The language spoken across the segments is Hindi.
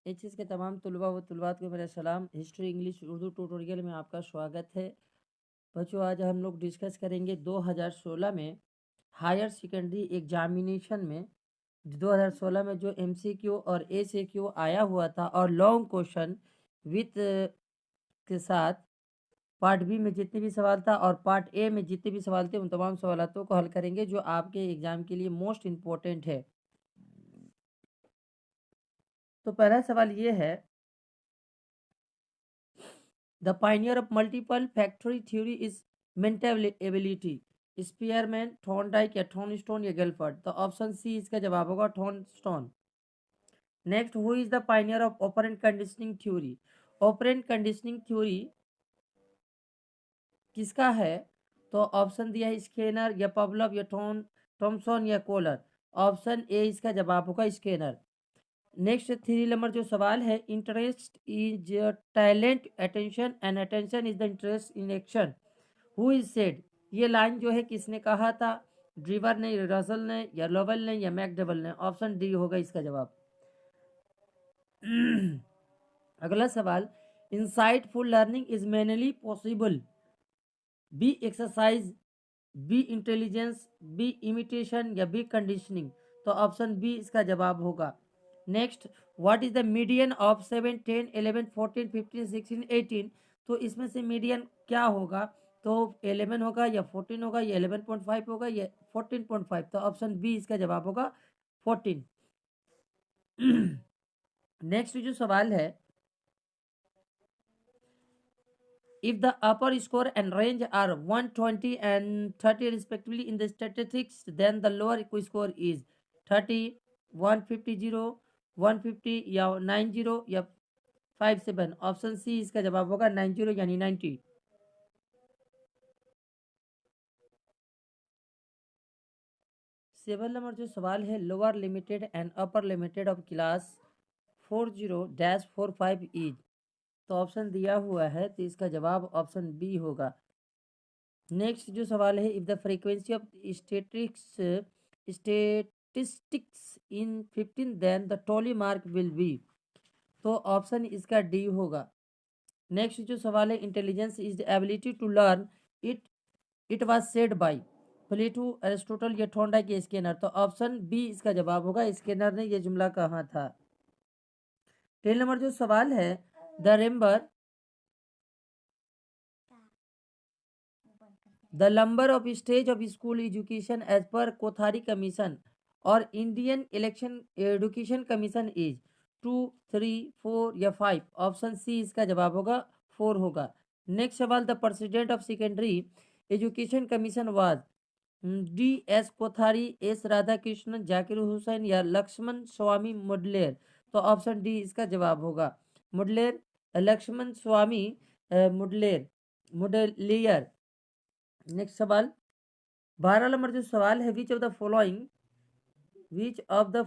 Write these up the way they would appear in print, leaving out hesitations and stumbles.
एचएस के तमाम तुलबा व तुलबात को मेरा सलाम। हिस्ट्री इंग्लिश उर्दू ट्यूटोरियल में आपका स्वागत है। बच्चों, आज हम लोग डिस्कस करेंगे 2016 में हायर सेकेंडरी एग्जामिनेशन में 2016 में जो एमसीक्यू और एसएक्यू आया हुआ था और लॉन्ग क्वेश्चन विथ के साथ पार्ट बी में जितने भी सवाल था और पार्ट ए में जितने भी सवाल थे उन तमाम सवालों को हल करेंगे जो आपके एग्जाम के लिए मोस्ट इम्पोर्टेंट है। तो पहला सवाल ये है, the pioneer of multiple factory theory is mental ability, Spearman, Thorndike या थॉर्नस्टोन या गेलफर्ड। तो ऑप्शन सी इसका जवाब होगा Thurstone. Next, who is the pioneer of operant conditioning theory? Operant conditioning theory किसका है? तो ऑप्शन दिया है स्केनर या पवलव या थॉमसन या कोलर। ऑप्शन ए इसका जवाब होगा स्केनर। नेक्स्ट 3 नंबर जो सवाल है, interest is talent attention and attention is the interest in action, who is said? ये लाइन जो है किसने कहा था? ड्रीवर ने, रसल ने या लोवेल ने या मैकडबल ने। ऑप्शन डी होगा इसका जवाब। अगला सवाल, insightful learning is mainly possible, B exercise, B intelligence, B imitation या बी कंडीशनिंग। तो ऑप्शन बी इसका जवाब होगा। Next, what is the median of 7, 10, 11, 14, 15, 16, 18? तो इसमें से मीडियन क्या होगा? तो 11 होगा या 14 होगा या 11.5 होगा या 14.5। तो ऑप्शन बी इसका जवाब होगा 14। नेक्स्ट जो सवाल है, if the upper score and range are 120 and 30 respectively in the statistics, then the lower score is 30, 150, 150 या 90 या 57। ऑप्शन सी इसका जवाब होगा 90 यानी 90। 7 नंबर जो सवाल है, lower limited and upper limited of class 40-45 is. तो ऑप्शन दिया हुआ है तो इसका जवाब ऑप्शन बी होगा। नेक्स्ट जो सवाल है, if the frequency of statistics in 15 then the tally mark will be. तो ऑप्शन इसका डी होगा। नेक्स्ट जो सवाल है, intelligence is the ability to learn, it it was said by Plato, Aristotle या थॉर्नडाइक या स्किनर। तो ऑप्शन बी इसका जवाब होगा, स्किनर ने यह जुमला कहा था। 10 नंबर जो सवाल है, the remember the number of stage of school education as per Kothari commission और Indian election education commission is 2, 3, 4 या 5। ऑप्शन सी इसका जवाब होगा 4 होगा। नेक्स्ट सवाल, the president of secondary education commission was D S Kothari, S Radhakrishnan, Zakir Hussain या लक्ष्मण स्वामी मुडलेर। तो ऑप्शन डी इसका जवाब होगा मुडलेर, लक्ष्मण स्वामी मुडलेर मुडलियर। नेक्स्ट सवाल 12 नंबर जो सवाल है, which of the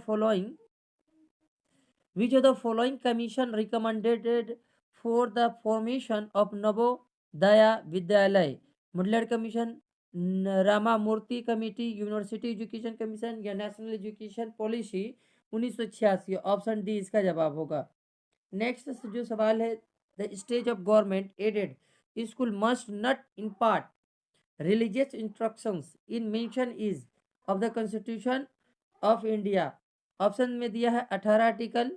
following commission recommended for the formation of Navodaya Vidyalaya? Mudaliar commission, Ramamurti committee, university education commission या national education policy 1986। Option D इसका जवाब होगा। नेक्स्ट जो सवाल है, the stage of government aided school must not impart religious instructions in mention is of the constitution of India। Option में दिया है 18 आर्टिकल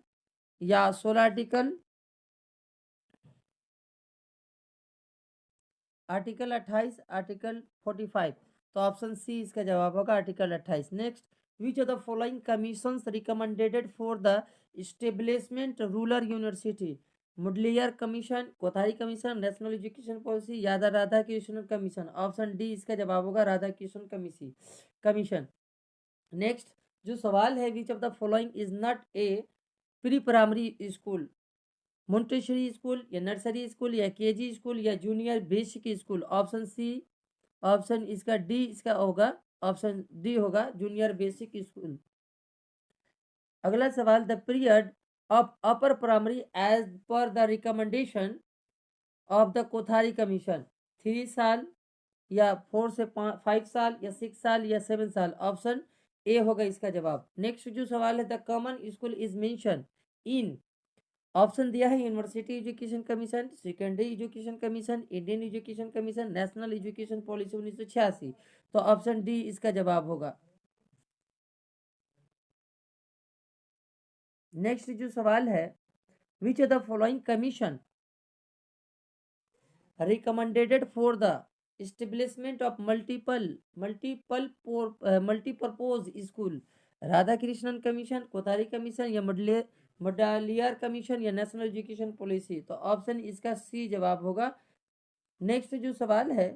या 16 आर्टिकल, आर्टिकल 28, आर्टिकल 45। तो ऑप्शन सी इसका जवाब होगा article 28। Next, which of the following commissions recommended for the establishment rural university? Mudaliar commission, Kothari commission, national education policy या Radha Krishna commission. Option D इसका जवाब होगा राधा कृष्ण कमीशन। नेक्स्ट जो सवाल है, which of the following is not a pre primary school? Montessori school या नर्सरी स्कूल या केजी स्कूल या junior basic school. Option C, option इसका डी इसका होगा, ऑप्शन डी होगा जूनियर बेसिक स्कूल। अगला सवाल, the period of upper primary age पर the recommendation of the Kothari commission 3 साल या 4 से 5 साल या 6 साल या 7 साल। ऑप्शन ए होगा इसका जवाब। नेक्स्ट जो सवाल है, the common school is mention in option दिया है university education commission, secondary education commission, Indian education commission, national education policy 1986। तो ऑप्शन डी इसका जवाब होगा। नेक्स्ट जो सवाल है, which of the following commission recommended for the establishment of multi-purpose school? Radha Krishnan commission, Kothari commission, या मडालियार कमीशन, या नेशनल एजुकेशन पॉलिसी? तो ऑप्शन इसका सी जवाब होगा। नेक्स्ट जो सवाल है,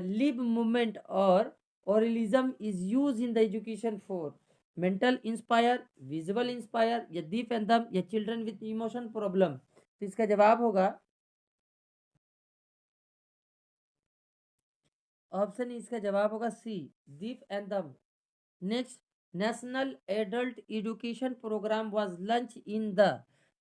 लिव मूवमेंट और oralism is use in the education for mental impaired, visual impaired, या दीप एंड दम, या चिल्ड्रन विद इमोशन प्रॉब्लम? तो इसका जवाब होगा ऑप्शन इसका जवाब होगा C, deaf and dumb. Next, national adult education programme was launch in the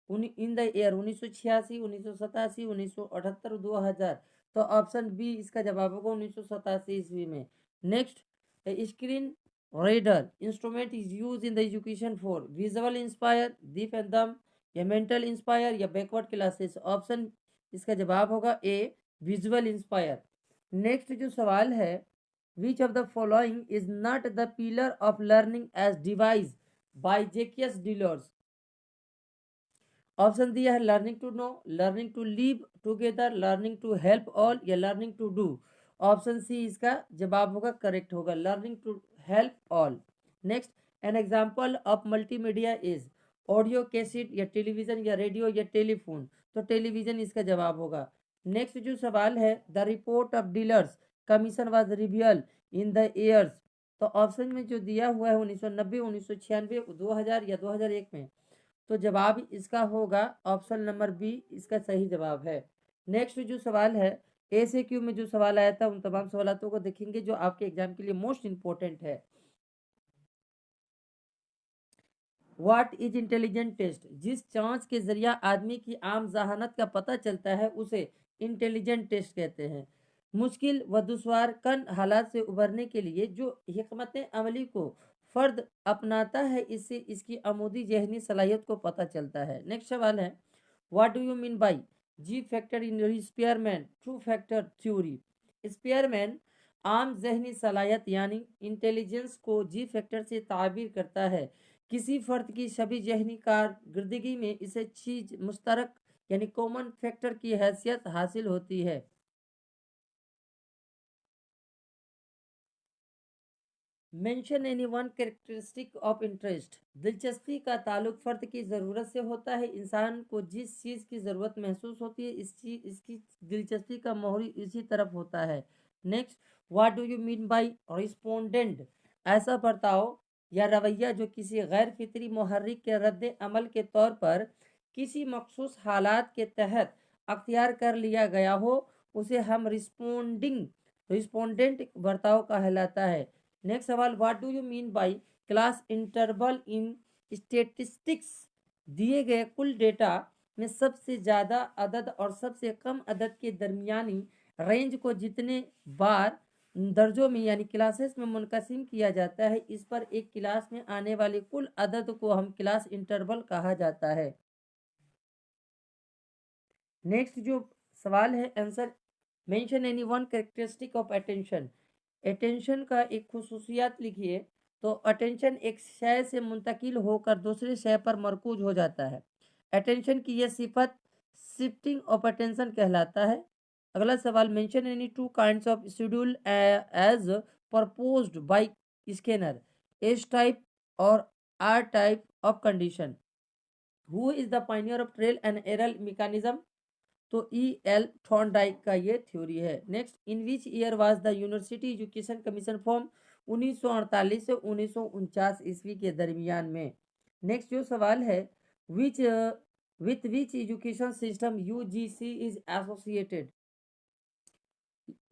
year 1986, 1987, 1978, 2000? तो ऑप्शन बी इसका जवाब होगा 1987 ईस्वी में। Next, screen reader instrument is use in the education for visual inspire, Deep and दम, या मेंटल इंस्पायर, या बैकवर्ड क्लासेस? ऑप्शन इसका जवाब होगा ए, विजुअल इंस्पायर। नेक्स्ट जो सवाल है, which of the following is not the pillar of learning as devised by Jacques Delors? Option दिया है learning to know, learning to live together, learning to help all, या learning to do? Option C इसका जवाब होगा, करेक्ट होगा, learning to help all. Next, an example of multimedia is audio cassette, या टेलीविजन, या रेडियो, या टेलीफोन? तो टेलीविजन इसका जवाब होगा। नेक्स्ट जो सवाल है, the report of dealers commission was reveal in the years? तो ऑप्शन में जो दिया हुआ है 1990, 1996, 2000, या 2001 में? तो जवाब इसका होगा ऑप्शन नंबर बी, इसका सही जवाब है। नेक्स्ट जो सवाल है, ए से क्यू में जो सवाल आया था उन तमाम सवालों को देखेंगे जो आपके एग्जाम के लिए मोस्ट इंपॉर्टेंट है। What is intelligent test? जिस जांच के जरिया आदमी की आम जहानत का पता चलता है उसे इंटेलिजेंट टेस्ट कहते हैं। मुश्किल व दुश्वार कन हालात से उबरने के लिए जो हिकमत अमली को फर्द अपनाता है, इससे इसकी अमूदी जहनी सलाहियत को पता चलता है। नेक्स्ट सवाल है, what do you mean by ji factor in Spearman true factor theory? Spearman आम जहनी सलाहियत यानी इंटेलिजेंस को जी फैक्टर से ताबीर करता है। किसी फर्द की सभी जहनी कारकर्दगी में इसे चीज मुश्तरक यानी कॉमन फैक्टर की हैसियत हासिल होती है। Mention any one characteristic of interest? दिलचस्पी का ताल्लुक फर्द की ज़रूरत से होता है। इंसान को जिस चीज़ की ज़रूरत महसूस होती है इसकी दिलचस्पी का मोहर इसी तरफ होता है। Next, what do you mean by respondent? ऐसा बर्ताव या रवैया जो किसी गैर फितरी मुहर्रिक के रद्द अमल के तौर पर किसी मखसूस हालात के तहत अख्तियार कर लिया गया हो, उसे हम रिस्पोंडेंट बर्ताव कहलाता है। नेक्स्ट सवाल, what do you mean by class interval in statistics? दिए गए कुल डेटा में सबसे ज़्यादा अदद और सबसे कम अदद के दरमियानी रेंज को जितने बार दर्जों में यानी क्लासेस में मुनकसिम किया जाता है, इस पर एक क्लास में आने वाले कुल अदद को हम क्लास इंटरवल कहा जाता है। नेक्स्ट जो सवाल है answer, mention any one characteristic of attention? Attention का एक खुसूसियात लिखिए। तो अटेंशन एक शय से मुंतकिल होकर दूसरे शय पर मरकूज हो जाता है। अटेंशन की यह सिफत शिफ्टिंग ऑफ अटेंशन कहलाता है। अगला सवाल, mention any two kinds of schedule as proposed by Skinner? S type और R type of condition? Who is the pioneer of trial and error mechanism? तो E.L. थॉर्नडाइक का ये थ्योरी है। Next, in which year was the university education commission form? 1948 से 1949 ईस्वी के दरमियान में। नेक्स्ट जो सवाल है, which with which education system UGC is associated?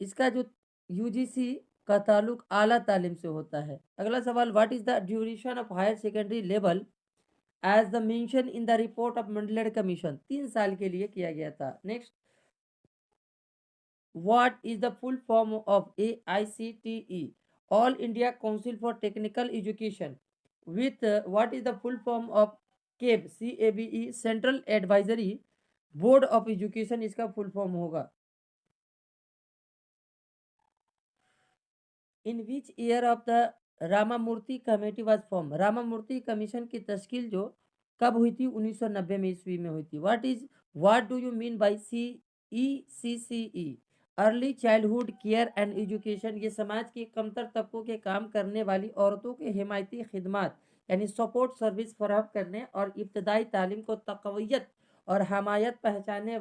इसका जो यूजीसी का ताल्लुक आला तालीम से होता है। अगला सवाल, what is the duration of higher secondary level as the mention in the report of Mudaliar commission? 3 साल के लिए किया गया था। Next, what is the full form of AICTE all India council for technical education? With what is the full form of CABE, CABE, central advisory board of education इसका फुल फॉर्म होगा। In which year of the Ramamurti committee was form, Ramamurthy commission की तश्कील जो कब हुई थी, 1990 में ईस्वी में हुई थी। What do you mean by CECCE, early childhood care and education, ये समाज के कमतर तबकों के काम करने वाली औरतों के हिमायती खिदमात यानी सपोर्ट सर्विस फराहम करने और इब्तदाई तालीम को तक़वियत और हमायत पहचानने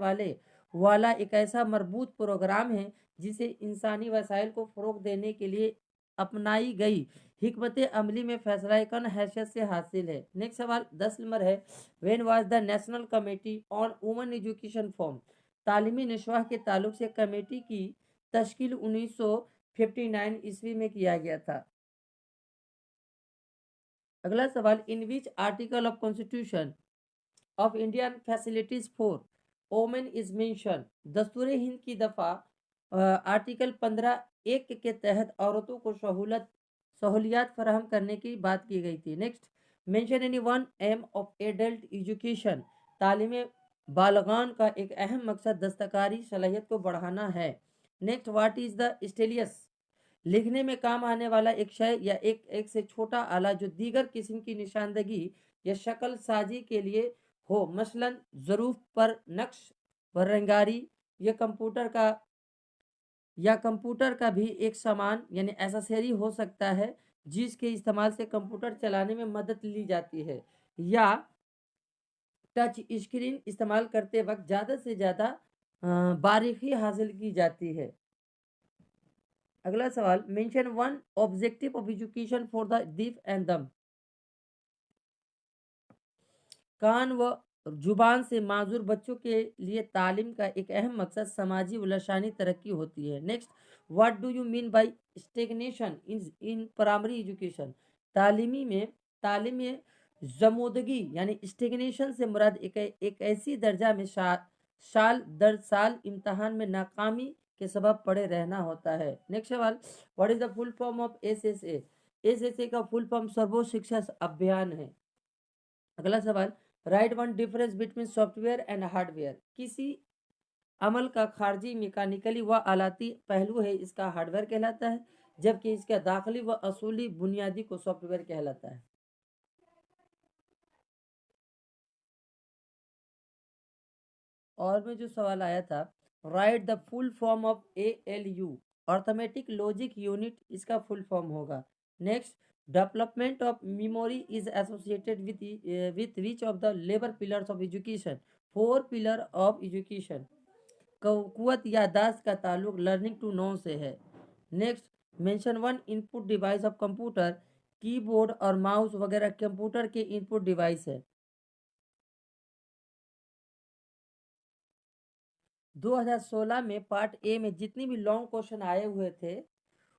वाला एक ऐसा मरबूत प्रोग्राम है जिसे इंसानी वसाइल को फ़रोग़ देने के लिए अपनाई गई हिकमत अमली में फैसला कन हैसियत से हासिल है। नेक्स्ट सवाल 10 नंबर है, when was the national committee on women education form, तालीमी नशवाह के ताल्लुक से कमेटी की तश्कील 1959 ईस्वी में किया गया था। अगला सवाल, in which article of constitution of Indian facilities for women is mention, दस्तूर हिंद की दफ़ा आर्टिकल 15(1) के तहत औरतों को सहूलियात फराहम करने की बात की गई थी। Next, mention any one aim of adult education, तालीम बालगान का एक अहम मकसद दस्तकारी सलाहियत को बढ़ाना है। नेक्स्ट, व्हाट इज़ द स्टेलियस, लिखने में काम आने वाला एक शय या एक से छोटा आला जो दीगर किस्म की निशानदगी या शक्ल साजी के लिए हो, मसलन ज़रूफ पर नक्श व रंगारी, या कंप्यूटर का भी एक सामान यानी एसेसरी हो सकता है जिसके इस्तेमाल से कंप्यूटर चलाने में मदद ली जाती है, या टच स्क्रीन इस्तेमाल करते वक्त ज़्यादा से ज़्यादा बारीकी हासिल की जाती है। अगला सवाल, mention one objective of education for the deaf and दम, कान व जुबान से माजूर बच्चों के लिए तालीम का एक अहम मकसद समाजी व लसानी तरक्की होती है। Next, what do you mean by stagnation in primary education, तालीम में जमोदगी यानी स्टेगनेशन से मुराद एक ऐसी दर्जा में साल दर साल इम्तहान में नाकामी के सबब पड़े रहना होता है। नेक्स्ट सवाल, what is the full form of SSA, SSA का फुल फॉर्म सर्वो शिक्षा अभियान है। अगला सवाल, right one difference between software and hardware, किसी अमल का खारजी मैकेनिकली व आलाती पहलू है इसका हार्डवेयर कहलाता है, जबकि इसका दाखिली व असूली बुनियादी को सॉफ्टवेयर कहलाता है। और में जो सवाल आया था, write the full form of ALU, arithmetic logic unit, इसका फुल फॉर्म होगा। Next, development of memory is associated with which of the labour pillars of education, 4 pillar of education, कुव्वत यादाश्त का ताल्लुक लर्निंग टू नो से है। Next, mention one input device of computer, keyboard और माउस वगैरह कंप्यूटर के इनपुट डिवाइस है। 2016 में पार्ट ए में जितनी भी लॉन्ग क्वेश्चन आए हुए थे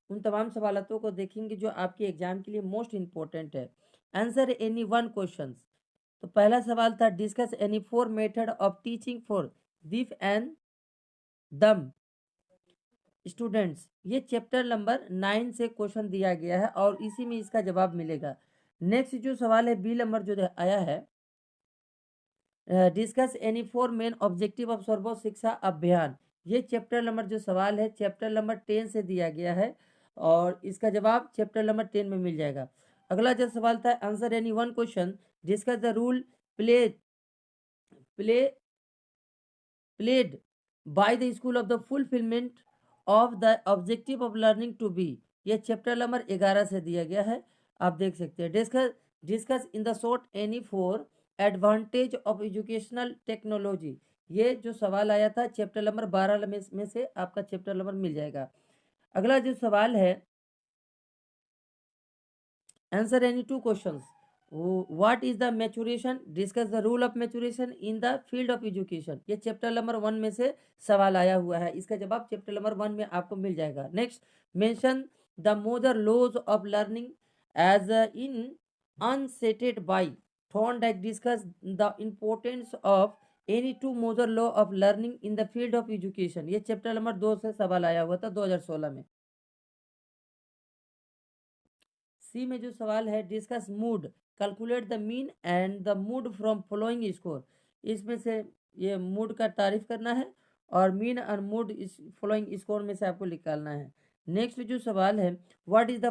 उन तमाम सवालों को देखेंगे जो आपके एग्जाम के लिए मोस्ट इंपॉर्टेंट है। Answer any one question. तो पहला सवाल था, discuss any 4 method of teaching for deaf and डम स्टूडेंट्स, ये चैप्टर नंबर 9 से क्वेश्चन दिया गया है और इसी में इसका जवाब मिलेगा। नेक्स्ट जो सवाल है बी नंबर जो आया है, discuss any 4 main objective of servo शिक्षा अभियान, ये चैप्टर नंबर जो सवाल है चैप्टर नंबर 10 से दिया गया है और इसका जवाब चैप्टर नंबर 10 में मिल जाएगा। अगला जो सवाल था, answer any one question, discuss the role played by the school of the fulfilment of the objective of learning to be, ये चैप्टर नंबर 11 से दिया गया है, आप देख सकते हैं। Discuss in the short any 4 advantage of educational technology, ये जो सवाल आया था चैप्टर नंबर 12 में से आपका चैप्टर नंबर मिल जाएगा। अगला जो सवाल है, answer any 2 questions, what is the maturation, discuss the rule of maturation in the field of education, ये चैप्टर नंबर 1 में से सवाल आया हुआ है, इसका जवाब चैप्टर नंबर 1 में आपको मिल जाएगा। Next, mention the major laws of learning as enunciated by Thorndike, discuss the importance of any 2 major law of learning in the field of education, ये चैप्टर नंबर 2 से सवाल आया हुआ था 2016 में। सी में जो सवाल है, discuss mood, calculate the mean and the mood from following score. इसमें से ये मूड का तारीफ करना है और मीन और मूड इस फॉलोइंग स्कोर में से आपको निकालना है। नेक्स्ट जो सवाल है, what is the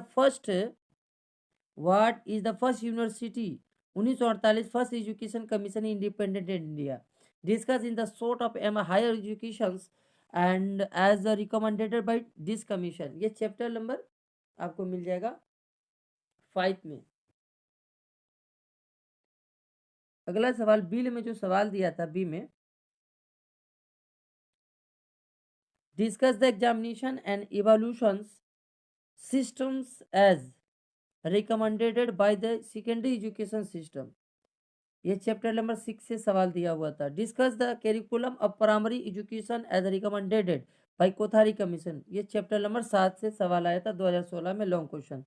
first university 1948 first education commission independent India, discuss in the short of aim higher education and as recommended by this commission. ये चैप्टर नंबर आपको मिल जाएगा 5 में। अगला सवाल बी में जो सवाल दिया था, बी में discuss the examination and evolution systems as recommended by the secondary education system. ये चैप्टर नंबर 6 से सवाल दिया हुआ था। Discuss the curriculum of primary education as recommended by Kothari commission. ये चैप्टर नंबर 7 से सवाल आया था 2016 में, लॉन्ग क्वेश्चन।